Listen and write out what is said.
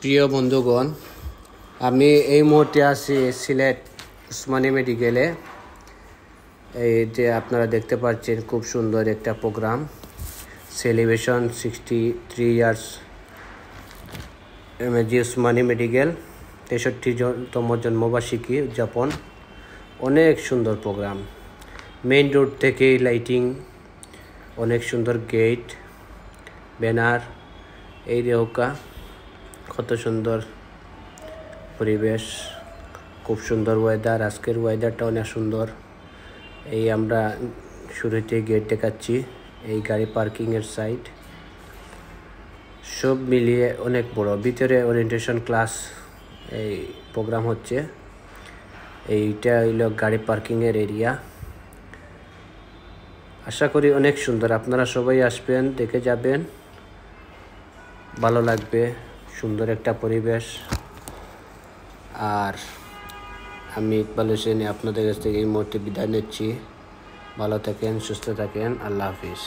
প্রিয় বন্ধুগণ, আমি এই মুহূর্তে আছি সিলেট উসমানী মেডিকেলে। এই যে আপনারা দেখতে পাচ্ছেন, খুব সুন্দর একটা programme, celebration 63 years MAG Osmani medical 63তম জন্মবার্ষিকী উদযাপন। অনেক সুন্দর প্রোগ্রাম, মেইন রোড থেকে লাইটিং, অনেক সুন্দর গেট, ব্যানার, এই রেওকা, কত সুন্দর পরিবেশ, খুব সুন্দর ওয়েদার। আজকের ওয়েদারটা অনেক সুন্দর। এই আমরা শুরুতে গেট দেখাচ্ছি, এই গাড়ি পার্কিংয়ের সাইড, সব মিলিয়ে অনেক বড়। ভিতরে ওরিয়েন্টেশন ক্লাস এই প্রোগ্রাম হচ্ছে। এইটা হইল গাড়ি পার্কিংয়ের এরিয়া। আশা করি অনেক সুন্দর, আপনারা সবাই আসবেন, দেখে যাবেন, ভালো লাগবে। সুন্দর একটা পরিবেশ। আর আমি ইকবাল হোসেন আপনাদের কাছ থেকে এই মুহূর্তে বিদায় নিচ্ছি। ভালো থাকেন, সুস্থ থাকেন, আল্লাহ হাফিজ।